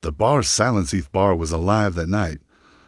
The bar's Silence Eve bar was alive that night.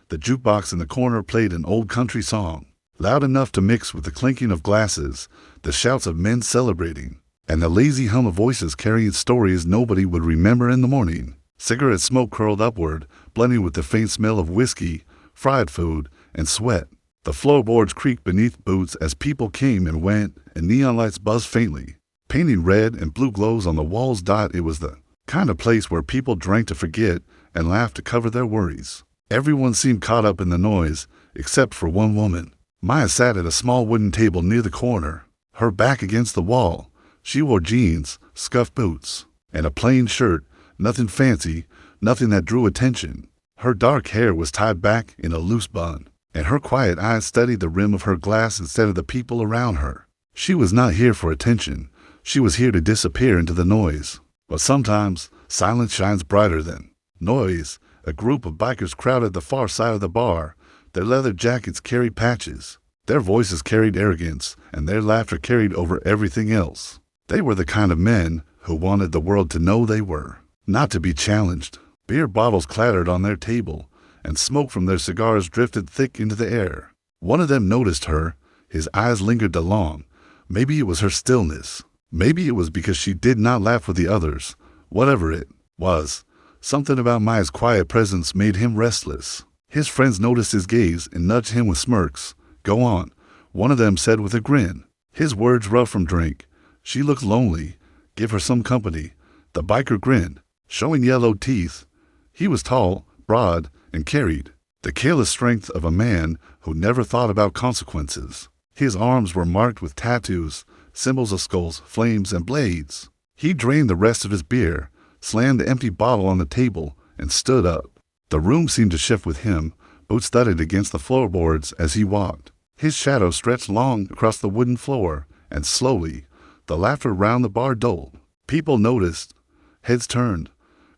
The jukebox in the corner played an old country song, loud enough to mix with the clinking of glasses, the shouts of men celebrating, and the lazy hum of voices carrying stories nobody would remember in the morning. Cigarette smoke curled upward, blending with the faint smell of whiskey, fried food, and sweat. The floorboards creaked beneath boots as people came and went, and neon lights buzzed faintly, painting red and blue glows on the walls. It was the kind of place where people drank to forget and laughed to cover their worries. Everyone seemed caught up in the noise, except for one woman. Maya sat at a small wooden table near the corner, her back against the wall. She wore jeans, scuffed boots, and a plain shirt, nothing fancy, nothing that drew attention. Her dark hair was tied back in a loose bun, and her quiet eyes studied the rim of her glass instead of the people around her. She was not here for attention. She was here to disappear into the noise. But sometimes silence shines brighter than noise. A group of bikers crowded the far side of the bar. Their leather jackets carried patches. Their voices carried arrogance, and their laughter carried over everything else. They were the kind of men who wanted the world to know they were, not to be challenged. Beer bottles clattered on their table, and smoke from their cigars drifted thick into the air. One of them noticed her. His eyes lingered along. Maybe it was her stillness. Maybe it was because she did not laugh with the others. Whatever it was, something about Maya's quiet presence made him restless. His friends noticed his gaze and nudged him with smirks. "Go on," one of them said with a grin. His words rough from drink. "She looks lonely. Give her some company." The biker grinned, showing yellow teeth. He was tall, broad, and carried the careless strength of a man who never thought about consequences. His arms were marked with tattoos, symbols of skulls, flames, and blades. He drained the rest of his beer, slammed the empty bottle on the table, and stood up. The room seemed to shift with him, boots thudded against the floorboards as he walked. His shadow stretched long across the wooden floor, and slowly, the laughter round the bar dulled. People noticed. Heads turned.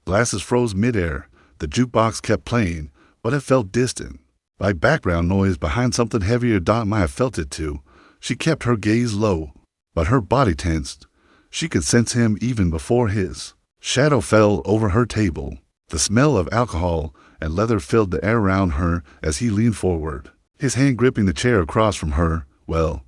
Glasses froze midair. The jukebox kept playing, but it felt distant, like background noise behind something heavier. Maya felt it too. She kept her gaze low, but her body tensed. She could sense him even before his shadow fell over her table. The smell of alcohol and leather filled the air around her as he leaned forward, his hand gripping the chair across from her. Well,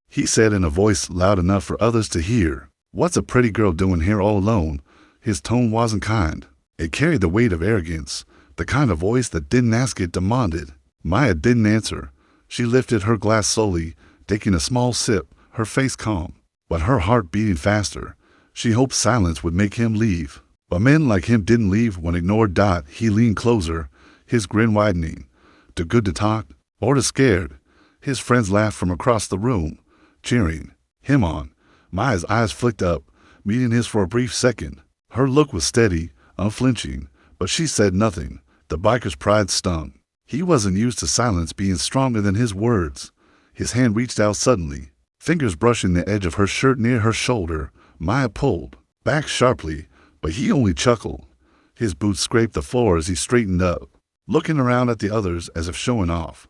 he said in a voice loud enough for others to hear. "What's a pretty girl doing here all alone?" His tone wasn't kind. It carried the weight of arrogance, the kind of voice that didn't ask, it demanded. Maya didn't answer. She lifted her glass slowly, taking a small sip, her face calm, but her heart beating faster. She hoped silence would make him leave. But men like him didn't leave when ignored. He leaned closer, his grin widening. Too good to talk, or too scared. His friends laughed from across the room, cheering him on. Maya's eyes flicked up, meeting his for a brief second. Her look was steady, unflinching, but she said nothing. The biker's pride stung. He wasn't used to silence being stronger than his words. His hand reached out suddenly, fingers brushing the edge of her shirt near her shoulder. Maya pulled back sharply, but he only chuckled. His boots scraped the floor as he straightened up, looking around at the others as if showing off.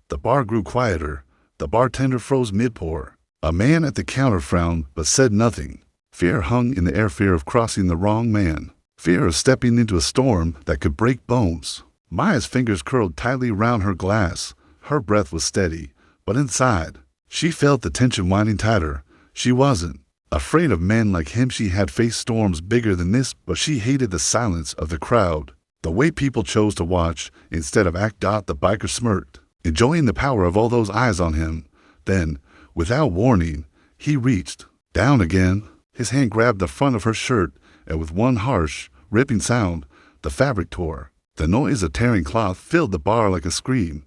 The bar grew quieter. The bartender froze mid-pour. A man at the counter frowned but said nothing. Fear hung in the air, fear of crossing the wrong man, fear of stepping into a storm that could break bones. Maya's fingers curled tightly round her glass. Her breath was steady, but inside, she felt the tension winding tighter. She wasn't afraid of men like him. She had faced storms bigger than this, but she hated the silence of the crowd, the way people chose to watch instead of act. The biker smirked, enjoying the power of all those eyes on him. Then, without warning, he reached down again. His hand grabbed the front of her shirt, and with one harsh, ripping sound, the fabric tore. The noise of tearing cloth filled the bar like a scream.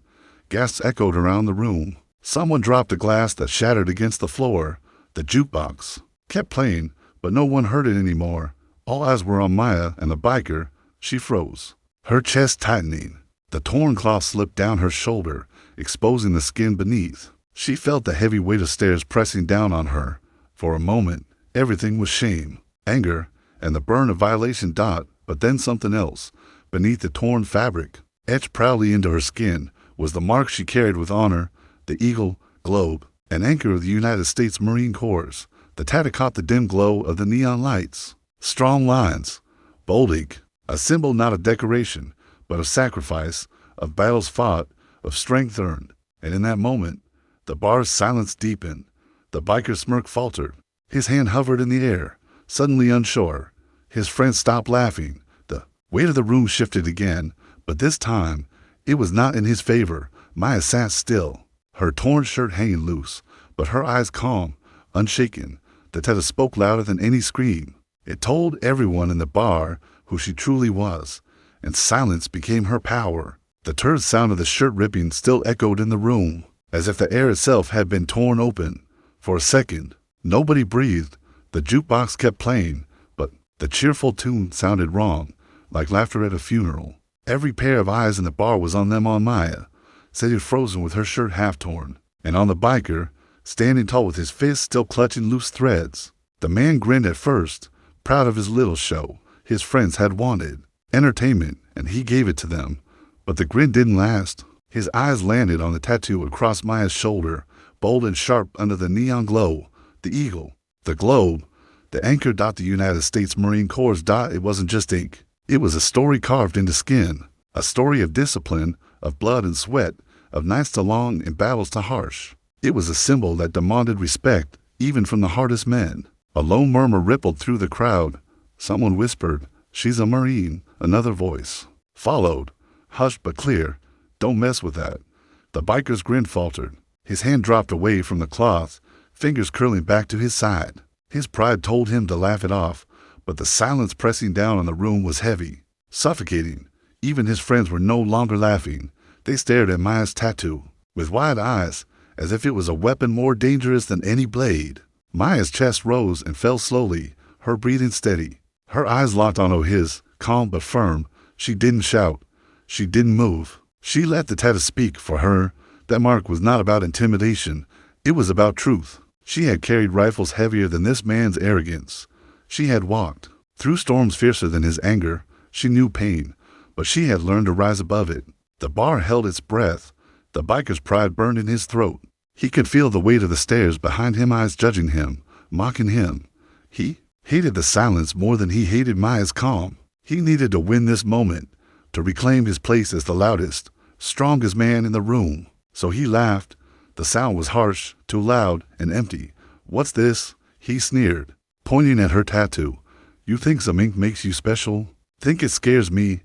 Gasps echoed around the room. Someone dropped a glass that shattered against the floor. The jukebox kept playing, but no one heard it anymore. All eyes were on Maya and the biker. She froze, her chest tightening. The torn cloth slipped down her shoulder, exposing the skin beneath. She felt the heavy weight of stares pressing down on her. For a moment, everything was shame, anger, and the burn of violation. But then something else. Beneath the torn fabric, etched proudly into her skin, was the mark she carried with honor, the eagle, globe, and anchor of the United States Marine Corps. The tattoo caught the dim glow of the neon lights. Strong lines, bold ink, A symbol, not a decoration, but of sacrifice, of battles fought, of strength earned. And in that moment, the bar's silence deepened. The biker's smirk faltered. His hand hovered in the air, suddenly unsure. His friends stopped laughing. The weight of the room shifted again, but this time, it was not in his favor. Maya sat still, her torn shirt hanging loose, but her eyes calm, unshaken. The Teta spoke louder than any scream. It told everyone in the bar who she truly was, and silence became her power. The terse sound of the shirt ripping still echoed in the room, as if the air itself had been torn open. For a second, nobody breathed. The jukebox kept playing, but the cheerful tune sounded wrong, like laughter at a funeral. Every pair of eyes in the bar was on them, on Maya, sitting frozen with her shirt half torn, and on the biker, standing tall with his fists still clutching loose threads. The man grinned at first, proud of his little show. His friends had wanted entertainment, and he gave it to them. But the grin didn't last. His eyes landed on the tattoo across Maya's shoulder, bold and sharp under the neon glow. The eagle, the globe, the anchor. The United States Marine Corps. It wasn't just ink. It was a story carved into skin, a story of discipline, of blood and sweat, of nights to long and battles to harsh. It was a symbol that demanded respect, even from the hardest men. A low murmur rippled through the crowd. Someone whispered, "She's a Marine." Another voice followed, hushed but clear, "Don't mess with that." The biker's grin faltered. His hand dropped away from the cloth, fingers curling back to his side. His pride told him to laugh it off, but the silence pressing down on the room was heavy, suffocating. Even his friends were no longer laughing. They stared at Maya's tattoo, with wide eyes, as if it was a weapon more dangerous than any blade. Maya's chest rose and fell slowly, her breathing steady. Her eyes locked onto his, calm but firm. She didn't shout. She didn't move. She let the tattoo speak for her. That mark was not about intimidation. It was about truth. She had carried rifles heavier than this man's arrogance. She had walked through storms fiercer than his anger. She knew pain, but she had learned to rise above it. The bar held its breath. The biker's pride burned in his throat. He could feel the weight of the stairs behind him, eyes judging him, mocking him. He hated the silence more than he hated Maya's calm. He needed to win this moment, to reclaim his place as the loudest, strongest man in the room. So he laughed. The sound was harsh, too loud, and empty. "What's this?" he sneered, pointing at her tattoo. "You think some ink makes you special? Think it scares me?"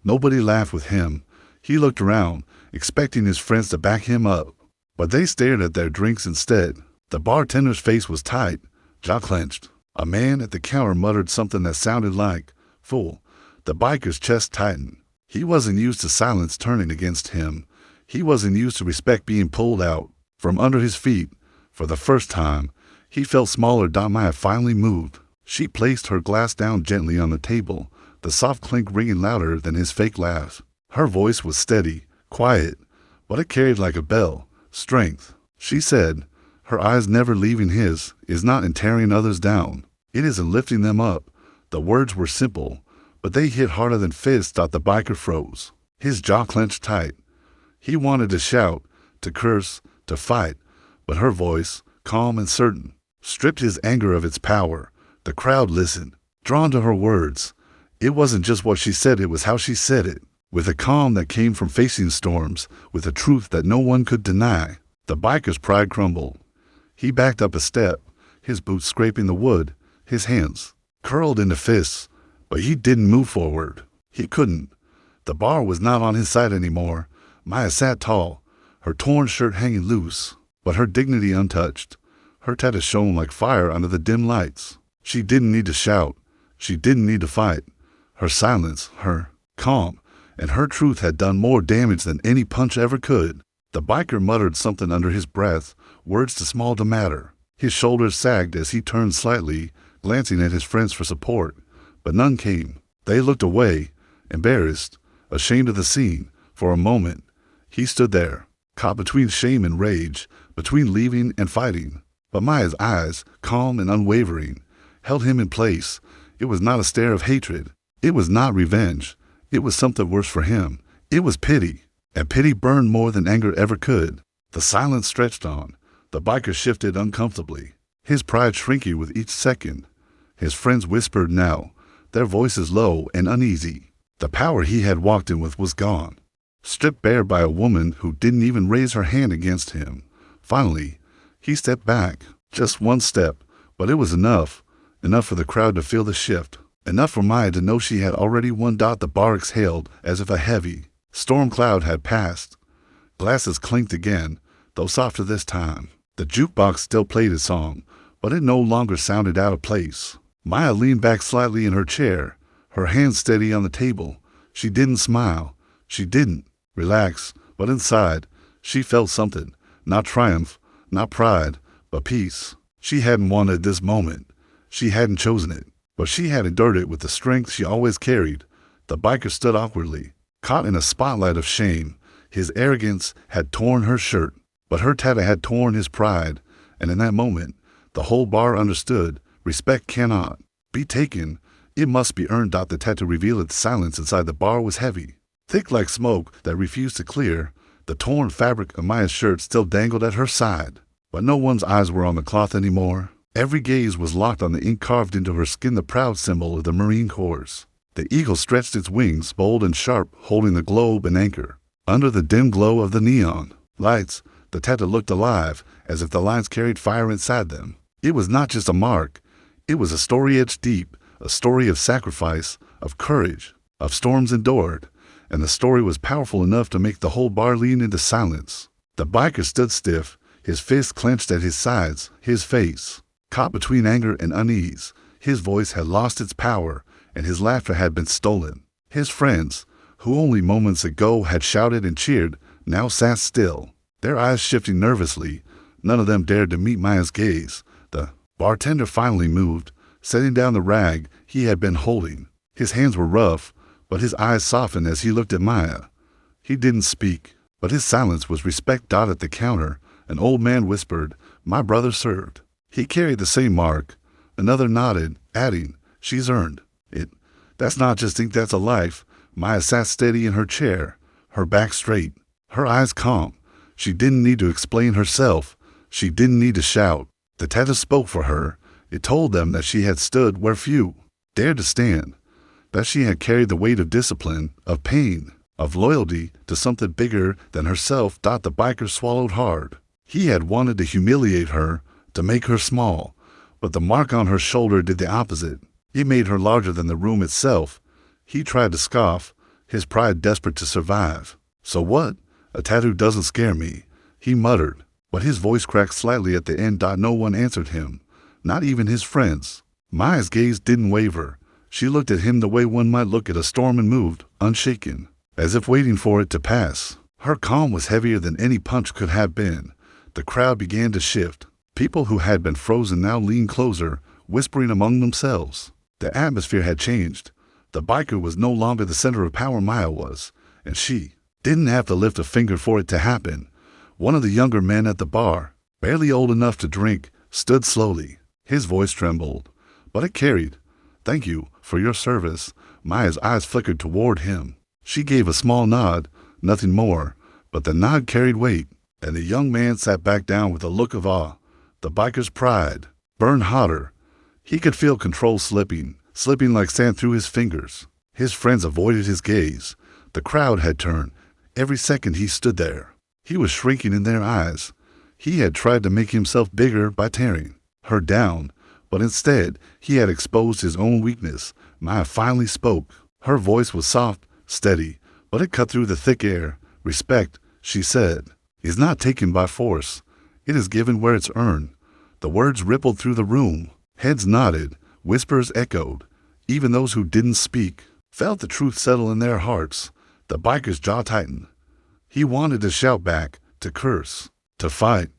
Nobody laughed with him. He looked around, expecting his friends to back him up, but they stared at their drinks instead. The bartender's face was tight, jaw clenched. A man at the counter muttered something that sounded like, "Fool." The biker's chest tightened. He wasn't used to silence turning against him. He wasn't used to respect being pulled out from under his feet. For the first time, he felt smaller. Maya finally moved. She placed her glass down gently on the table, the soft clink ringing louder than his fake laugh. Her voice was steady, quiet, but it carried like a bell. "Strength," she said, her eyes never leaving his, "is not in tearing others down. It is in lifting them up." The words were simple, but they hit harder than fists. The biker froze. His jaw clenched tight. He wanted to shout, to curse, to fight, but her voice, calm and certain, stripped his anger of its power. The crowd listened, drawn to her words. It wasn't just what she said, it was how she said it, with a calm that came from facing storms, with a truth that no one could deny. The biker's pride crumbled. He backed up a step, his boots scraping the wood, his hands curled into fists, but he didn't move forward. He couldn't. The bar was not on his side anymore. Maya sat tall, her torn shirt hanging loose, but her dignity untouched. Her tattoo shone like fire under the dim lights. She didn't need to shout. She didn't need to fight. Her silence, her calm, and her truth had done more damage than any punch ever could. The biker muttered something under his breath, words too small to matter. His shoulders sagged as he turned slightly, glancing at his friends for support, but none came. They looked away, embarrassed, ashamed of the scene. For a moment, he stood there, caught between shame and rage, between leaving and fighting. But Maya's eyes, calm and unwavering, held him in place. It was not a stare of hatred. It was not revenge. It was something worse for him. It was pity, and pity burned more than anger ever could. The silence stretched on. The biker shifted uncomfortably, his pride shrinking with each second. His friends whispered now. their voices low and uneasy. The power he had walked in with was gone, stripped bare by a woman who didn't even raise her hand against him. Finally, he stepped back, just one step, but it was enough for the crowd to feel the shift, enough for Maya to know she had already won. The bar exhaled as if a heavy storm cloud had passed. Glasses clinked again, though softer this time. The jukebox still played its song, but it no longer sounded out of place. Maya leaned back slightly in her chair, her hands steady on the table. She didn't smile. She didn't relax, but inside, she felt something. Not triumph, not pride, but peace. She hadn't wanted this moment. She hadn't chosen it, but she had endured it with the strength she always carried. The biker stood awkwardly, caught in a spotlight of shame. His arrogance had torn her shirt, but her tattoo had torn his pride, and in that moment, the whole bar understood. Respect cannot be taken. It must be earned. The tattoo revealed its silence inside the bar was heavy, thick like smoke that refused to clear. The torn fabric of Maya's shirt still dangled at her side, but no one's eyes were on the cloth anymore. Every gaze was locked on the ink carved into her skin, the proud symbol of the Marine Corps. The eagle stretched its wings, bold and sharp, holding the globe and anchor. Under the dim glow of the neon lights, the tattoo looked alive, as if the lines carried fire inside them. It was not just a mark. It was a story etched deep, a story of sacrifice, of courage, of storms endured, and the story was powerful enough to make the whole bar lean into silence. The biker stood stiff, his fists clenched at his sides, his face caught between anger and unease. His voice had lost its power, and his laughter had been stolen. His friends, who only moments ago had shouted and cheered, now sat still, their eyes shifting nervously. None of them dared to meet Maya's gaze. The bartender finally moved, setting down the rag he had been holding. His hands were rough, but his eyes softened as he looked at Maya. He didn't speak, but his silence was respect. At the counter, an old man whispered, "My brother served. He carried the same mark." Another nodded, adding, "She's earned it. That's not just ink, that's a life." Maya sat steady in her chair, her back straight, her eyes calm. She didn't need to explain herself. She didn't need to shout. The tattoo spoke for her. It told them that she had stood where few dared to stand, that she had carried the weight of discipline, of pain, of loyalty to something bigger than herself. The biker swallowed hard. He had wanted to humiliate her, to make her small, but the mark on her shoulder did the opposite. It made her larger than the room itself. He tried to scoff, his pride desperate to survive. "So what? A tattoo doesn't scare me," he muttered, but his voice cracked slightly at the end. No one answered him, not even his friends. Maya's gaze didn't waver. She looked at him the way one might look at a storm and moved, unshaken, as if waiting for it to pass. Her calm was heavier than any punch could have been. The crowd began to shift. People who had been frozen now leaned closer, whispering among themselves. The atmosphere had changed. The biker was no longer the center of power. Maya was, and she didn't have to lift a finger for it to happen. One of the younger men at the bar, barely old enough to drink, stood slowly. His voice trembled, but it carried. "Thank you for your service." Maya's eyes flickered toward him. She gave a small nod, nothing more, but the nod carried weight, and the young man sat back down with a look of awe. The biker's pride burned hotter. He could feel control slipping like sand through his fingers. His friends avoided his gaze. The crowd had turned. Every second he stood there, he was shrinking in their eyes. He had tried to make himself bigger by tearing her down, but instead he had exposed his own weakness. Maya finally spoke. Her voice was soft, steady, but it cut through the thick air. "Respect," she said, "is not taken by force. It is given where it's earned." The words rippled through the room. Heads nodded, whispers echoed. Even those who didn't speak felt the truth settle in their hearts. The biker's jaw tightened. He wanted to shout back, to curse, to fight.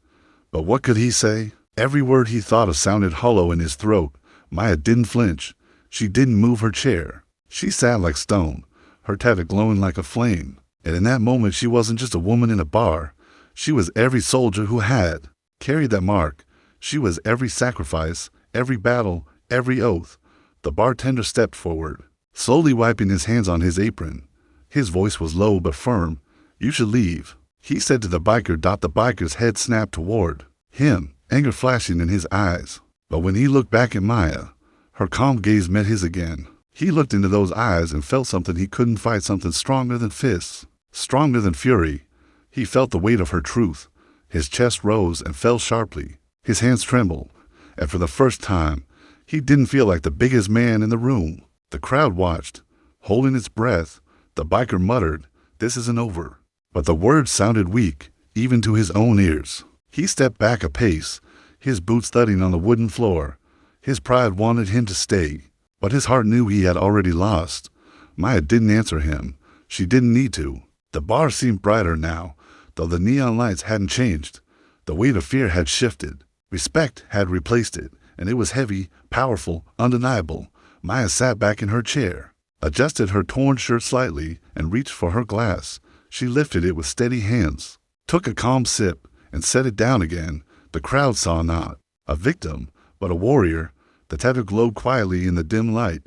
But what could he say? Every word he thought of sounded hollow in his throat. Maya didn't flinch. She didn't move her chair. She sat like stone, her tattoo glowing like a flame. And in that moment she wasn't just a woman in a bar. She was every soldier who had carried that mark. She was every sacrifice, every battle, every oath. The bartender stepped forward, slowly wiping his hands on his apron. His voice was low but firm. "You should leave," he said to the biker. The biker's head snapped toward him, anger flashing in his eyes. But when he looked back at Maya, her calm gaze met his again. He looked into those eyes and felt something he couldn't fight, something stronger than fists, stronger than fury. He felt the weight of her truth. His chest rose and fell sharply. His hands trembled, and for the first time, he didn't feel like the biggest man in the room. The crowd watched, holding its breath. The biker muttered, "This isn't over." But the words sounded weak, even to his own ears. He stepped back a pace, his boots thudding on the wooden floor. His pride wanted him to stay, but his heart knew he had already lost. Maya didn't answer him. She didn't need to. The bar seemed brighter now, though the neon lights hadn't changed. The weight of fear had shifted. Respect had replaced it, and it was heavy, powerful, undeniable. Maya sat back in her chair, adjusted her torn shirt slightly, and reached for her glass. She lifted it with steady hands, took a calm sip, and set it down again. The crowd saw not a victim, but a warrior. The tattoo glowed quietly in the dim light,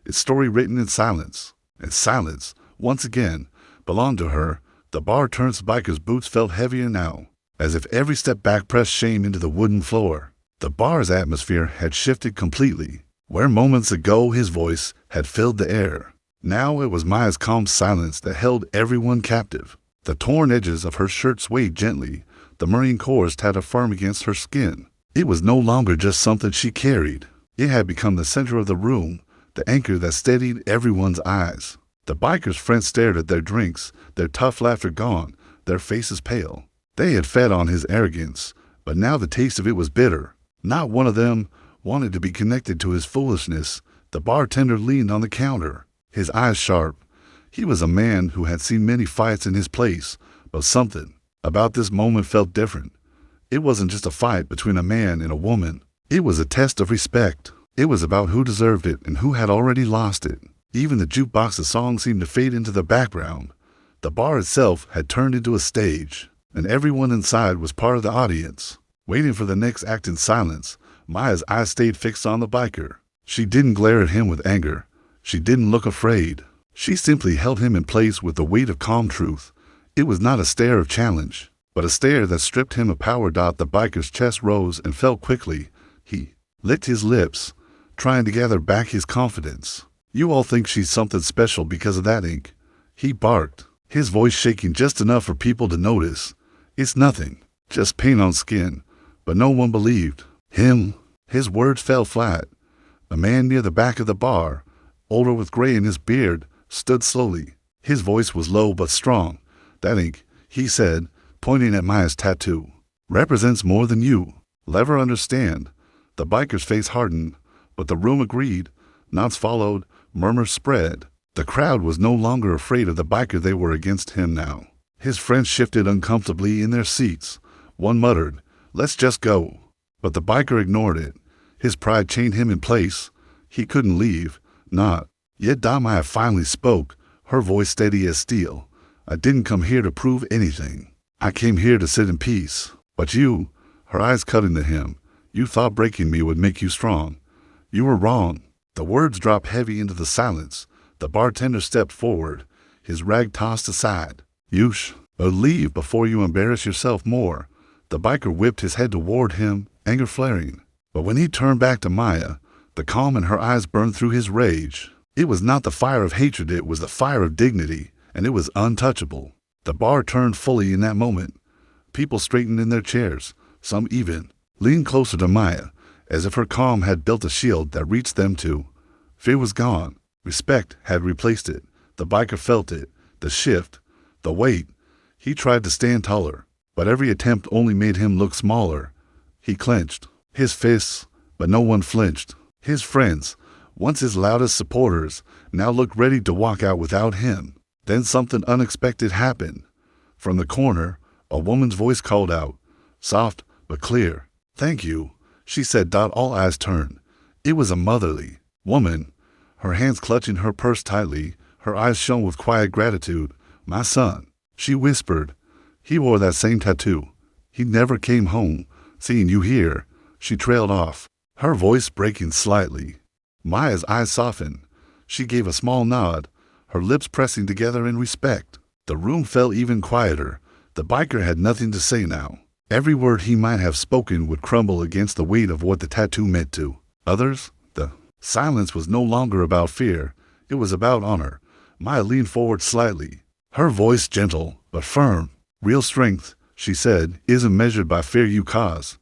its story written in silence. And silence, once again, belonged to her. The bar-turned biker's boots felt heavier now, as if every step back pressed shame into the wooden floor. The bar's atmosphere had shifted completely. Where moments ago his voice had filled the air, now it was Maya's calm silence that held everyone captive. The torn edges of her shirt swayed gently, the Marine Corps tatted firm against her skin. It was no longer just something she carried. It had become the center of the room, the anchor that steadied everyone's eyes. The bikers' friends stared at their drinks, their tough laughter gone, their faces pale. They had fed on his arrogance, but now the taste of it was bitter. Not one of them wanted to be connected to his foolishness. The bartender leaned on the counter, his eyes sharp. He was a man who had seen many fights in his place, but something about this moment felt different. It wasn't just a fight between a man and a woman. It was a test of respect. It was about who deserved it and who had already lost it. Even the jukebox's song seemed to fade into the background. The bar itself had turned into a stage, and everyone inside was part of the audience, waiting for the next act in silence. Maya's eyes stayed fixed on the biker. She didn't glare at him with anger. She didn't look afraid. She simply held him in place with the weight of calm truth. It was not a stare of challenge, but a stare that stripped him of power. The biker's chest rose and fell quickly. He licked his lips, trying to gather back his confidence. "You all think she's something special because of that ink," he barked, his voice shaking just enough for people to notice. "It's nothing, just paint on skin." But no one believed him. His words fell flat. A man near the back of the bar, older with gray in his beard, stood slowly. His voice was low but strong. "That ink," he said, pointing at Maya's tattoo, "represents more than you will ever understand." The biker's face hardened, but the room agreed. Nods followed, murmurs spread. The crowd was no longer afraid of the biker. They were against him now. His friends shifted uncomfortably in their seats. One muttered, "Let's just go." But the biker ignored it. His pride chained him in place. He couldn't leave. Not yet. Maya finally spoke, her voice steady as steel. "I didn't come here to prove anything. I came here to sit in peace. But you," her eyes cut into him, "you thought breaking me would make you strong. You were wrong." The words dropped heavy into the silence. The bartender stepped forward, his rag tossed aside. "You leave before you embarrass yourself more." The biker whipped his head toward him, anger flaring. But when he turned back to Maya, the calm in her eyes burned through his rage. It was not the fire of hatred, it was the fire of dignity, and it was untouchable. The bar turned fully in that moment. People straightened in their chairs, some even leaned closer to Maya, as if her calm had built a shield that reached them too. Fear was gone. Respect had replaced it. The biker felt it, the shift, the weight. He tried to stand taller, but every attempt only made him look smaller. He clenched his fists, but no one flinched. His friends, once his loudest supporters, now looked ready to walk out without him. Then something unexpected happened. From the corner, a woman's voice called out, soft but clear. "Thank you," she said. All eyes turned. It was a motherly woman, her hands clutching her purse tightly. Her eyes shone with quiet gratitude. "My son," she whispered. "He wore that same tattoo. He never came home. Seeing you here." She trailed off, her voice breaking slightly. Maya's eyes softened. She gave a small nod, her lips pressing together in respect. The room felt even quieter. The biker had nothing to say now. Every word he might have spoken would crumble against the weight of what the tattoo meant to others. The Silence was no longer about fear. It was about honor. Maya leaned forward slightly, her voice gentle but firm. Real strength, she said, isn't measured by fear you cause.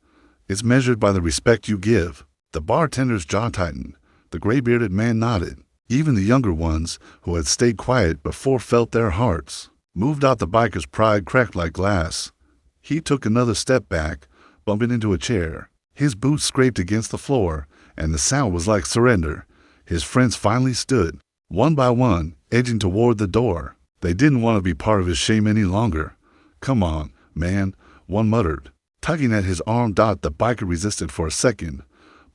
It's measured by the respect you give. The bartender's jaw tightened. The gray-bearded man nodded. Even the younger ones, who had stayed quiet before, felt their hearts moved out. The biker's pride cracked like glass. He took another step back, bumping into a chair. His boots scraped against the floor, and the sound was like surrender. His friends finally stood, one by one, edging toward the door. They didn't want to be part of his shame any longer. "Come on, man," one muttered, tugging at his arm. The biker resisted for a second,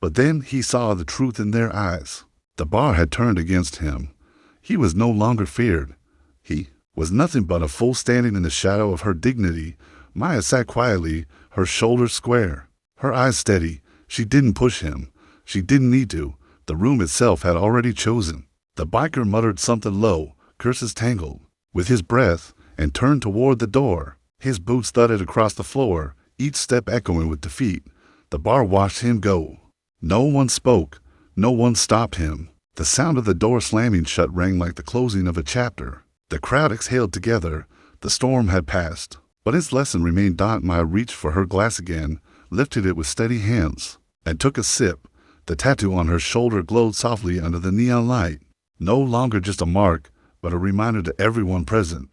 but then he saw the truth in their eyes. The bar had turned against him. He was no longer feared. He was nothing but a fool standing in the shadow of her dignity. Maya sat quietly, her shoulders square, her eyes steady. She didn't push him. She didn't need to. The room itself had already chosen. The biker muttered something low, curses tangled with his breath, and turned toward the door. His boots thudded across the floor, each step echoing with defeat. The bar watched him go. No one spoke. No one stopped him. The sound of the door slamming shut rang like the closing of a chapter. The crowd exhaled together. The storm had passed, but its lesson remained. Maya reached for her glass again, lifted it with steady hands, and took a sip. The tattoo on her shoulder glowed softly under the neon light. No longer just a mark, but a reminder to everyone present.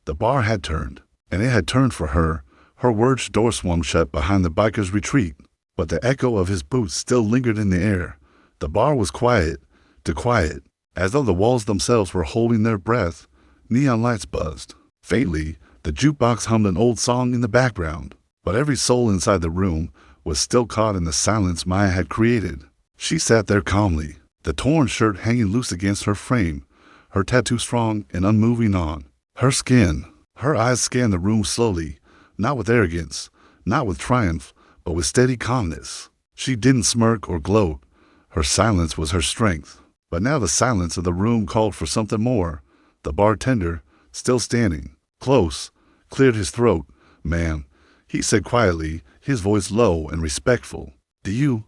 The bar had turned, and it had turned for her. Her words' door swung shut behind the biker's retreat, but the echo of his boots still lingered in the air. The bar was quiet, too quiet, as though the walls themselves were holding their breath. Neon lights buzzed. Faintly, the jukebox hummed an old song in the background, but every soul inside the room was still caught in the silence Maya had created. She sat there calmly, the torn shirt hanging loose against her frame, her tattoo strong and unmoving on her skin. Her eyes scanned the room slowly, not with arrogance, not with triumph, but with steady calmness. She didn't smirk or gloat. Her silence was her strength. But now the silence of the room called for something more. The bartender, still standing, close, cleared his throat. "Ma'am," he said quietly, his voice low and respectful. "Do you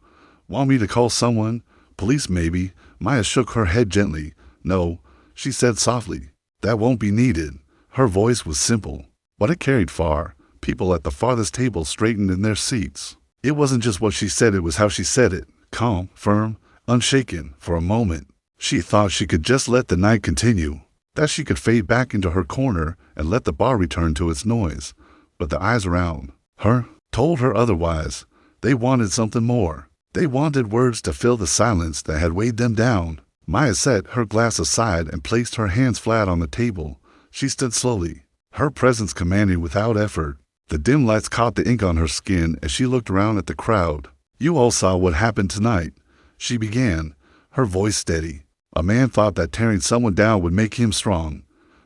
want me to call someone? Police, maybe?" Maya shook her head gently. "No," she said softly. "That won't be needed." Her voice was simple, but it carried far. People at the farthest table straightened in their seats. It wasn't just what she said, it was how she said it. Calm, firm, unshaken. For a moment, she thought she could just let the night continue, that she could fade back into her corner and let the bar return to its noise. But the eyes around her told her otherwise. They wanted something more. They wanted words to fill the silence that had weighed them down. Maya set her glass aside and placed her hands flat on the table. She stood slowly, her presence commanding without effort. The dim lights caught the ink on her skin as she looked around at the crowd. "You all saw what happened tonight," she began, her voice steady. "A man thought that tearing someone down would make him strong.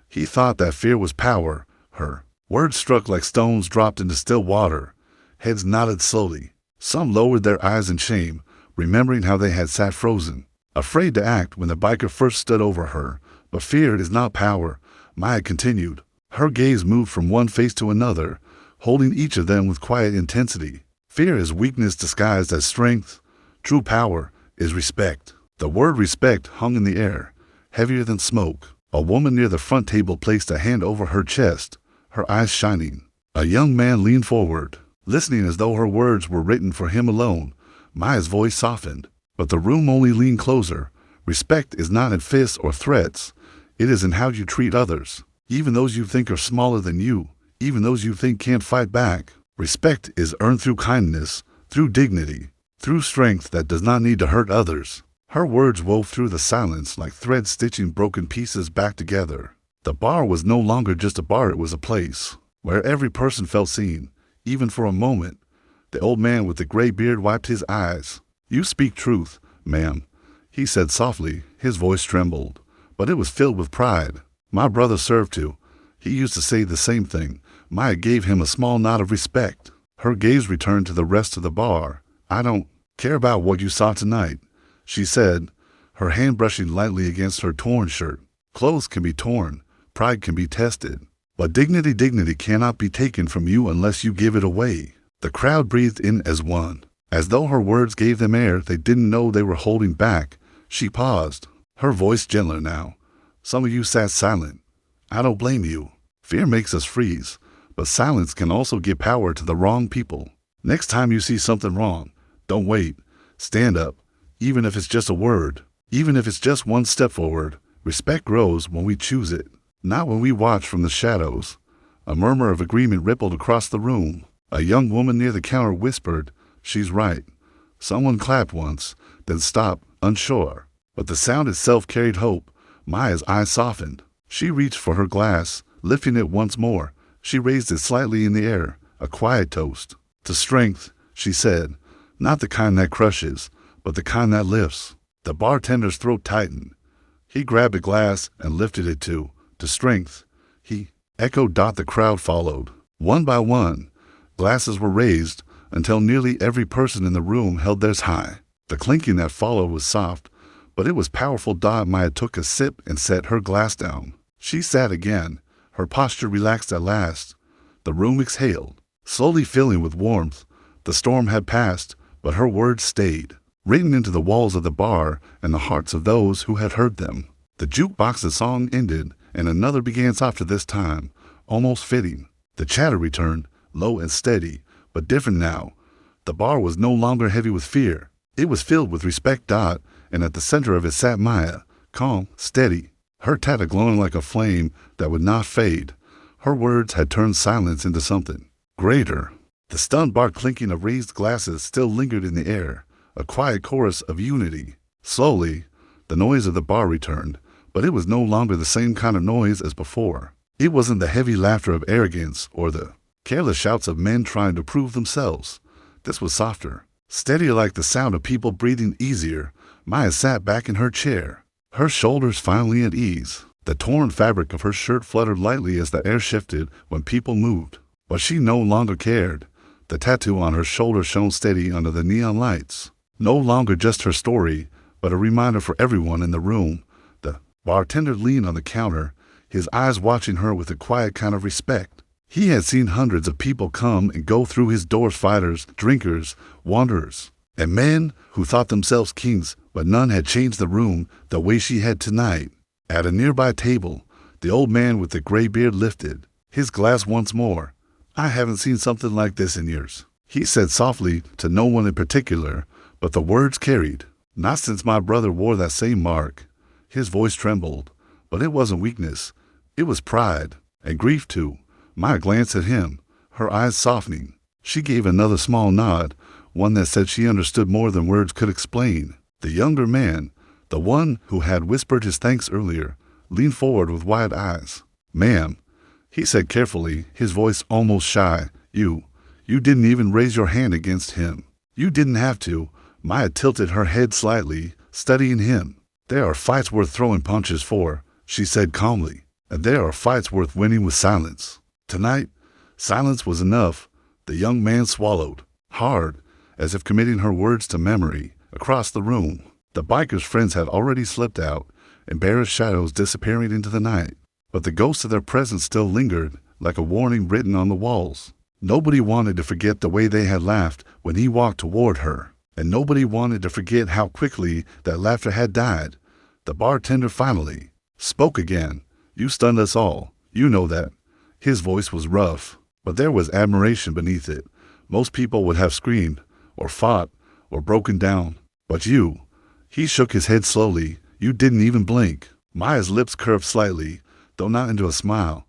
He thought that fear was power." Her words struck like stones dropped into still water. Heads nodded slowly. Some lowered their eyes in shame, remembering how they had sat frozen, afraid to act when the biker first stood over her. "But fear is not power," Maya continued. Her gaze moved from one face to another, holding each of them with quiet intensity. "Fear is weakness disguised as strength. True power is respect." The word respect hung in the air, heavier than smoke. A woman near the front table placed a hand over her chest, her eyes shining. A young man leaned forward, listening as though her words were written for him alone. Maya's voice softened, but the room only leaned closer. "Respect is not in fists or threats. It is in how you treat others, even those you think are smaller than you, even those you think can't fight back. Respect is earned through kindness, through dignity, through strength that does not need to hurt others." Her words wove through the silence like threads stitching broken pieces back together. The bar was no longer just a bar, it was a place where every person felt seen, even for a moment. The old man with the gray beard wiped his eyes. "You speak truth, ma'am," he said softly. His voice trembled, but it was filled with pride. "My brother served too. He used to say the same thing." Maya gave him a small nod of respect. Her gaze returned to the rest of the bar. "I don't care about what you saw tonight," she said, her hand brushing lightly against her torn shirt. "Clothes can be torn, pride can be tested, but dignity cannot be taken from you unless you give it away." The crowd breathed in as one, as though her words gave them air they didn't know they were holding back. She paused, her voice gentler now. Some of you sat silent. I don't blame you. Fear makes us freeze, but silence can also give power to the wrong people. Next time you see something wrong, don't wait. Stand up, even if it's just a word, even if it's just one step forward. Respect grows when we choose it, not when we watch from the shadows. A murmur of agreement rippled across the room. A young woman near the counter whispered, "She's right." Someone clapped once, then stopped, unsure. But the sound itself carried hope. Maya's eyes softened. She reached for her glass, lifting it once more. She raised it slightly in the air, a quiet toast. "To strength," she said. "Not the kind that crushes, but the kind that lifts." The bartender's throat tightened. He grabbed a glass and lifted it to strength. He echoed. The crowd followed. One by one, glasses were raised until nearly every person in the room held theirs high. The clinking that followed was soft, but it was powerful. Maya took a sip and set her glass down. She sat again, her posture relaxed at last. The room exhaled, slowly filling with warmth. The storm had passed, but her words stayed, written into the walls of the bar and the hearts of those who had heard them. The jukebox's song ended, and another began softer this time, almost fitting. The chatter returned, low and steady, but different now. The bar was no longer heavy with fear. It was filled with respect. And at the center of it sat Maya, calm, steady, her tattoo glowing like a flame that would not fade. Her words had turned silence into something greater. The stunned bar clinking of raised glasses still lingered in the air, a quiet chorus of unity. Slowly, the noise of the bar returned, but it was no longer the same kind of noise as before. It wasn't the heavy laughter of arrogance or the careless shouts of men trying to prove themselves. This was softer, steadier, like the sound of people breathing easier. Maya sat back in her chair, her shoulders finally at ease. The torn fabric of her shirt fluttered lightly as the air shifted when people moved, but she no longer cared. The tattoo on her shoulder shone steady under the neon lights. No longer just her story, but a reminder for everyone in the room. The bartender leaned on the counter, his eyes watching her with a quiet kind of respect. He had seen hundreds of people come and go through his doors, fighters, drinkers, wanderers, and men who thought themselves kings, but none had changed the room the way she had tonight. At a nearby table, the old man with the gray beard lifted his glass once more. "I haven't seen something like this in years," he said softly to no one in particular, but the words carried. "Not since my brother wore that same mark." His voice trembled, but it wasn't weakness. It was pride, and grief too. Maya glanced at him, her eyes softening. She gave another small nod, one that said she understood more than words could explain. The younger man, the one who had whispered his thanks earlier, leaned forward with wide eyes. "Ma'am," he said carefully, his voice almost shy, you didn't even raise your hand against him. You didn't have to." Maya tilted her head slightly, studying him. "There are fights worth throwing punches for," she said calmly, "and there are fights worth winning with silence. Tonight, silence was enough." The young man swallowed, hard, as if committing her words to memory. Across the room, the biker's friends had already slipped out, embarrassed shadows disappearing into the night. But the ghost of their presence still lingered, like a warning written on the walls. Nobody wanted to forget the way they had laughed when he walked toward her, and nobody wanted to forget how quickly that laughter had died. The bartender finally spoke again. "You stunned us all. You know that." His voice was rough, but there was admiration beneath it. Most people would have screamed, or fought, or broken down. But you, he shook his head slowly, you didn't even blink. Maya's lips curved slightly, though not into a smile.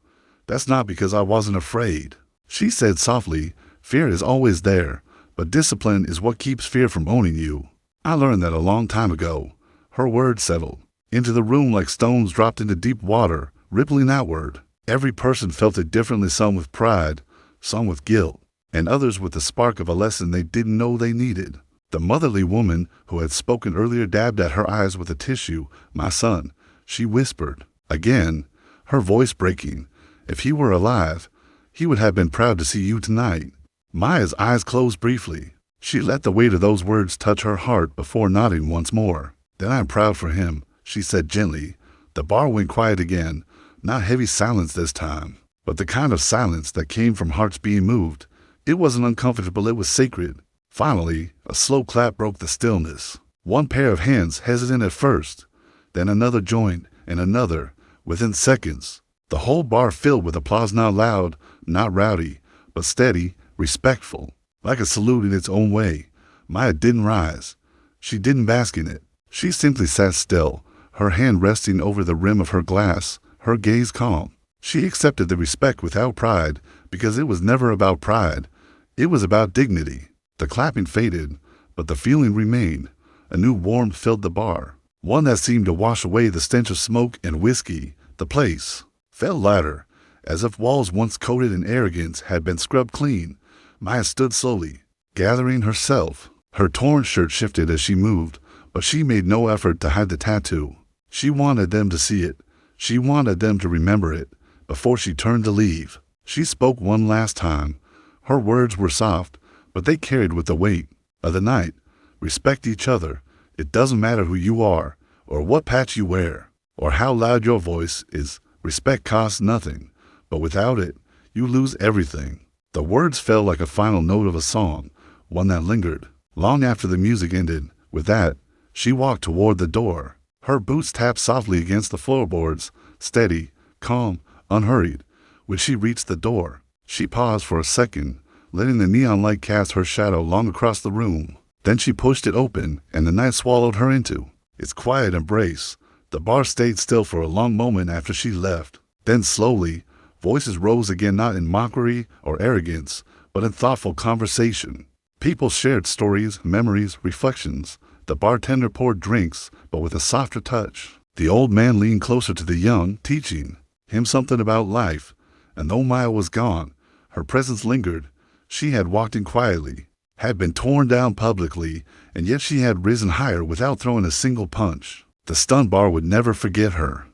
"That's not because I wasn't afraid," she said softly. "Fear is always there, but discipline is what keeps fear from owning you. I learned that a long time ago." Her words settled into the room like stones dropped into deep water, rippling outward. Every person felt it differently, some with pride, some with guilt, and others with the spark of a lesson they didn't know they needed. The motherly woman who had spoken earlier dabbed at her eyes with a tissue. "My son," she whispered. Again, her voice breaking. "If he were alive, he would have been proud to see you tonight." Maya's eyes closed briefly. She let the weight of those words touch her heart before nodding once more. "Then I'm proud for him," she said gently. The bar went quiet again, not heavy silence this time, but the kind of silence that came from hearts being moved. It wasn't uncomfortable, it was sacred. Finally, a slow clap broke the stillness. One pair of hands hesitant at first, then another joined, and another, within seconds. The whole bar filled with applause, not loud, not rowdy, but steady, respectful, like a salute in its own way. Maya didn't rise. She didn't bask in it. She simply sat still, her hand resting over the rim of her glass, her gaze calm. She accepted the respect without pride, because it was never about pride. It was about dignity. The clapping faded, but the feeling remained. A new warmth filled the bar, one that seemed to wash away the stench of smoke and whiskey. The place felt lighter, as if walls once coated in arrogance had been scrubbed clean. Maya stood slowly, gathering herself. Her torn shirt shifted as she moved, but she made no effort to hide the tattoo. She wanted them to see it. She wanted them to remember it. Before she turned to leave, she spoke one last time. Her words were soft, but they carried with the weight of the night. Respect each other. It doesn't matter who you are, or what patch you wear, or how loud your voice is. Respect costs nothing, but without it, you lose everything. The words fell like a final note of a song, one that lingered long after the music ended. With that, she walked toward the door. Her boots tapped softly against the floorboards, steady, calm, unhurried. When she reached the door, she paused for a second, letting the neon light cast her shadow long across the room. Then she pushed it open, and the night swallowed her into its quiet embrace. The bar stayed still for a long moment after she left. Then slowly, voices rose again, not in mockery or arrogance, but in thoughtful conversation. People shared stories, memories, reflections. The bartender poured drinks, but with a softer touch. The old man leaned closer to the young, teaching him something about life. And though Maya was gone, her presence lingered. She had walked in quietly, had been torn down publicly, and yet she had risen higher without throwing a single punch. The stunned bar would never forget her.